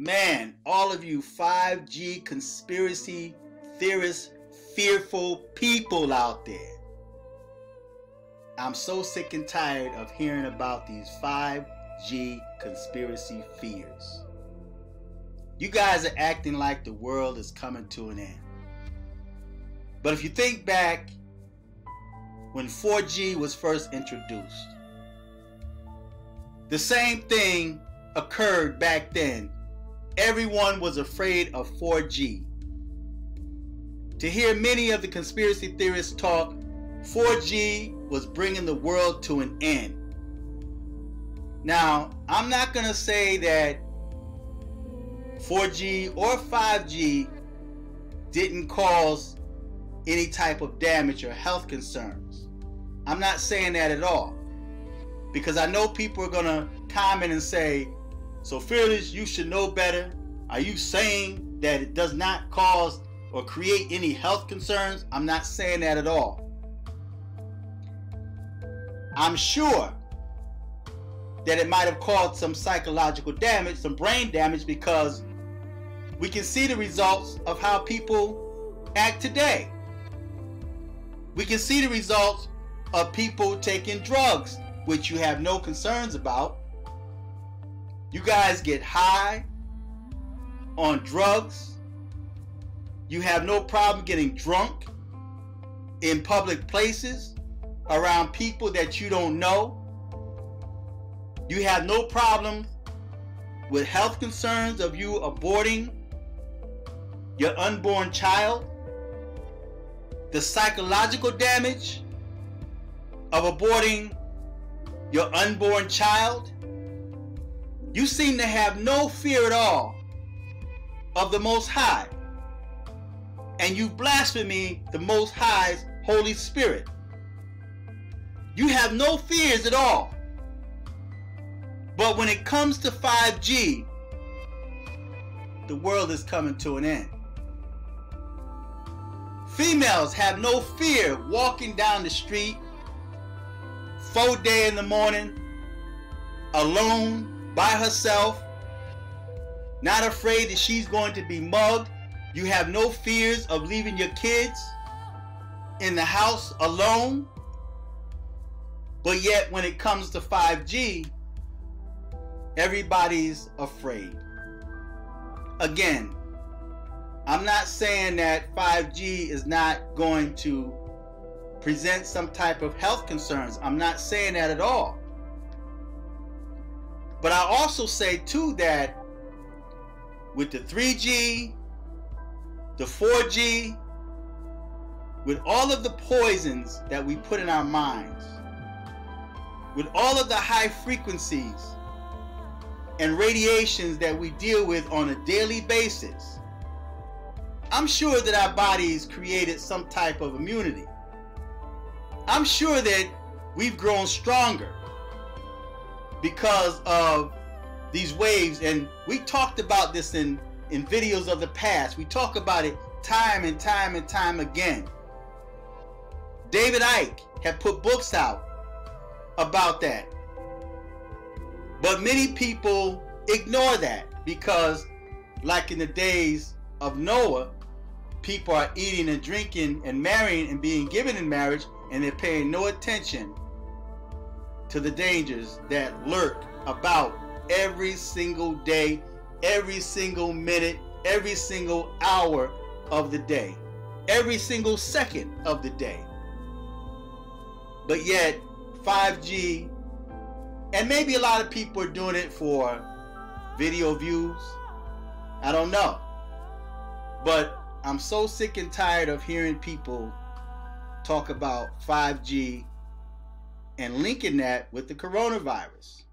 Man, all of you 5G conspiracy theorists, fearful people out there. I'm so sick and tired of hearing about these 5G conspiracy fears. You guys are acting like the world is coming to an end. But if you think back when 4G was first introduced, the same thing occurred back then. Everyone was afraid of 4G. To hear many of the conspiracy theorists talk, 4G was bringing the world to an end. Now, I'm not going to say that 4G or 5G didn't cause any type of damage or health concerns. I'm not saying that at all. Because I know people are going to comment and say, so Fearless, you should know better. Are you saying that it does not cause or create any health concerns? I'm not saying that at all. I'm sure that it might have caused some psychological damage, some brain damage, because we can see the results of how people act today. We can see the results of people taking drugs, which you have no concerns about. You guys get high on drugs. You have no problem getting drunk in public places around people that you don't know. You have no problem with health concerns of you aborting your unborn child. The psychological damage of aborting your unborn child. You seem to have no fear at all of the Most High. And you blaspheme the Most High's Holy Spirit. You have no fears at all. But when it comes to 5G, the world is coming to an end. Females have no fear walking down the street 4 in the morning, alone, by herself, not afraid that she's going to be mugged. You have no fears of leaving your kids in the house alone. But yet when it comes to 5G, everybody's afraid. Again, I'm not saying that 5G is not going to present some type of health concerns. I'm not saying that at all. But I also say too that with the 3G, the 4G, with all of the poisons that we put in our minds, with all of the high frequencies and radiations that we deal with on a daily basis, I'm sure that our bodies created some type of immunity. I'm sure that we've grown stronger because of these waves, and we talked about this in videos of the past. We talk about it time and time and time again. David Icke had put books out about that. But many people ignore that because, like in the days of Noah, people are eating and drinking and marrying and being given in marriage, and they're paying no attention to the dangers that lurk about every single day, every single minute, every single hour of the day, every single second of the day. But yet 5G, and maybe a lot of people are doing it for video views, I don't know, but I'm so sick and tired of hearing people talk about 5G and linking that with the coronavirus.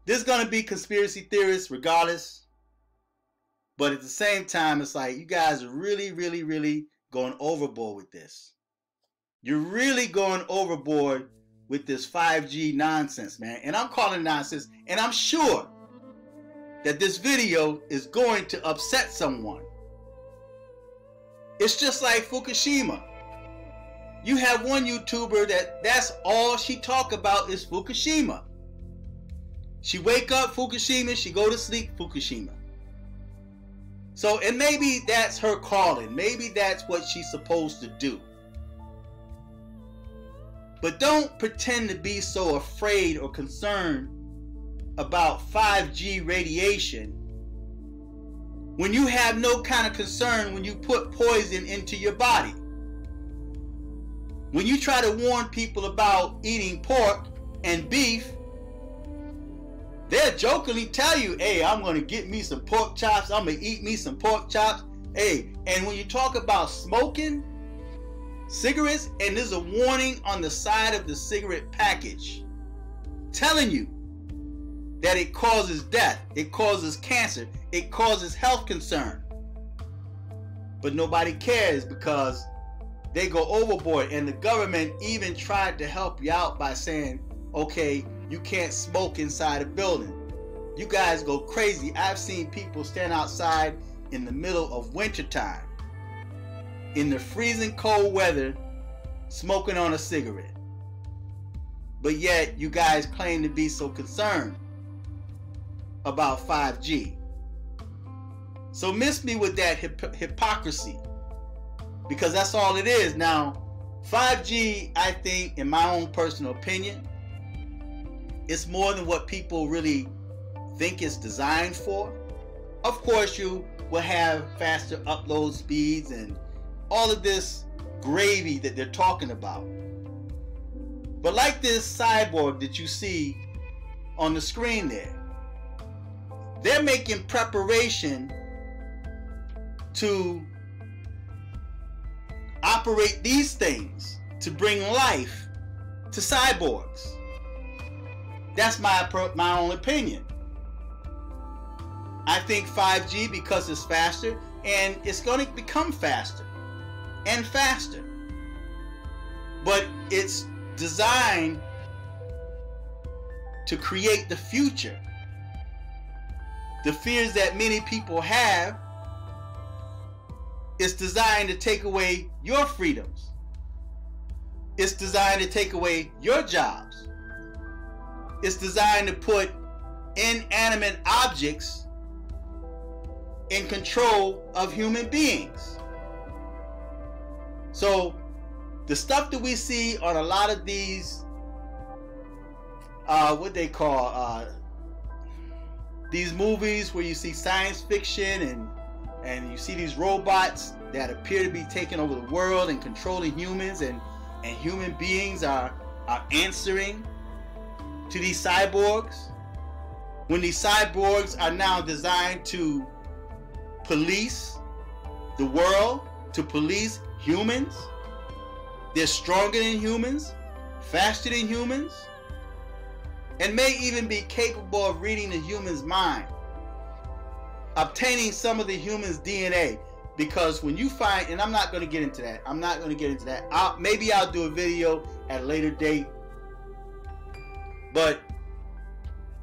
There's going to be conspiracy theorists regardless, but at the same time, it's like you guys are really, really, really going overboard with this. You're really going overboard with this 5G nonsense, man. And I'm calling it nonsense, and I'm sure that this video is going to upset someone. It's just like Fukushima. You have one YouTuber that's all she talk about is Fukushima. She wake up Fukushima, she go to sleep Fukushima. So, and maybe that's her calling. Maybe that's what she's supposed to do. But don't pretend to be so afraid or concerned about 5G radiation when you have no kind of concern when you put poison into your body. When you try to warn people about eating pork and beef, they'll jokingly tell you, hey, I'm going to get me some pork chops. I'm going to eat me some pork chops. Hey, and when you talk about smoking cigarettes, and there's a warning on the side of the cigarette package telling you that it causes death, it causes cancer, it causes health concern. But nobody cares because they go overboard, and the government even tried to help you out by saying, okay, you can't smoke inside a building. You guys go crazy. I've seen people stand outside in the middle of wintertime in the freezing cold weather smoking on a cigarette. But yet you guys claim to be so concerned about 5G. So miss me with that hypocrisy, because that's all it is. Now 5G, I think, in my own personal opinion, it's more than what people really think it's designed for. Of course, you will have faster upload speeds and all of this gravy that they're talking about. But like this cyborg that you see on the screen there, they're making preparation to operate these things to bring life to cyborgs. That's my own opinion. I think 5G, because it's faster, and it's going to become faster and faster, but it's designed to create the future. The fears that many people have is designed to take away your freedoms. It's designed to take away your jobs. It's designed to put inanimate objects in control of human beings. So the stuff that we see on a lot of these what they call these movies where you see science fiction and you see these robots that appear to be taking over the world and controlling humans, and human beings are answering to these cyborgs, when these cyborgs are now designed to police the world, to police humans. They're stronger than humans, faster than humans, and may even be capable of reading the human's mind, obtaining some of the human's DNA. Because when you find, and I'm not going to get into that, maybe I'll do a video at a later date, but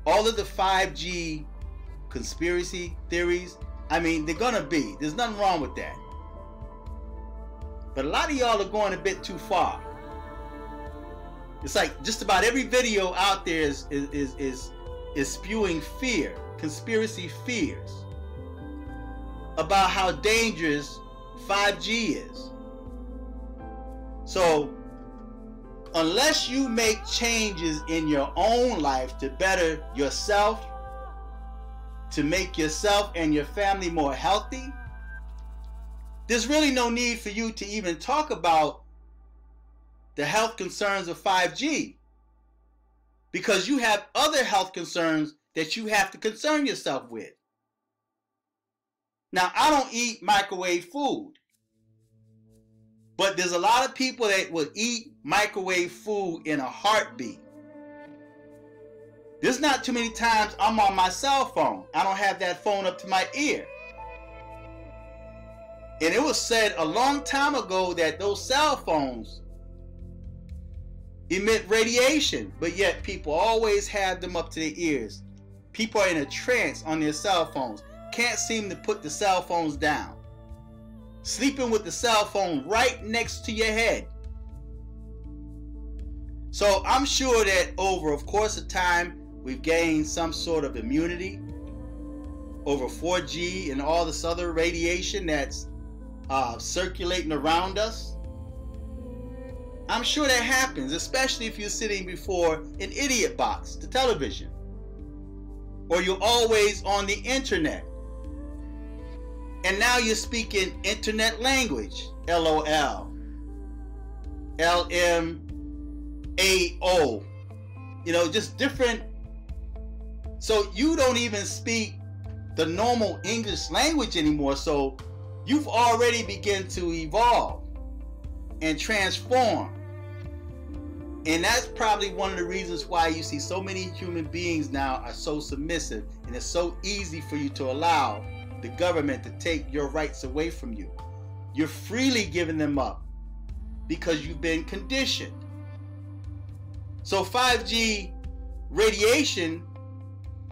all of the 5G conspiracy theories, I mean, they're going to be. There's nothing wrong with that. But a lot of y'all are going a bit too far. It's like just about every video out there is spewing fear, conspiracy fears about how dangerous 5G is. So unless you make changes in your own life to better yourself, to make yourself and your family more healthy, there's really no need for you to even talk about the health concerns of 5G, because you have other health concerns that you have to concern yourself with. Now, I don't eat microwave food, but there's a lot of people that will eat microwave food in a heartbeat. There's not too many times I'm on my cell phone. I don't have that phone up to my ear. And it was said a long time ago that those cell phones emit radiation, but yet people always have them up to their ears. People are in a trance on their cell phones. Can't seem to put the cell phones down. Sleeping with the cell phone right next to your head. So I'm sure that over, of course, of time, we've gained some sort of immunity over 4G and all this other radiation that's circulating around us. I'm sure that happens, especially if you're sitting before an idiot box, the television, or you're always on the internet. And now you're speaking internet language, LOL, LMAO, you know, just different. So you don't even speak the normal English language anymore. So you've already begun to evolve and transform. And that's probably one of the reasons why you see so many human beings now are so submissive, and it's so easy for you to allow the government to take your rights away from you. You're freely giving them up because you've been conditioned. So 5G radiation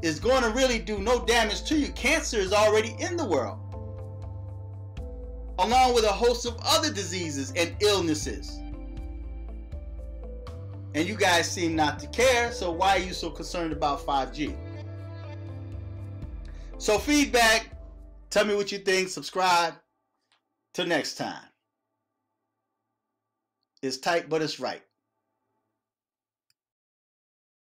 is going to really do no damage to you. Cancer is already in the world, along with a host of other diseases and illnesses. And you guys seem not to care, so why are you so concerned about 5G? So feedback, tell me what you think, subscribe. Till next time. It's tight, but it's right.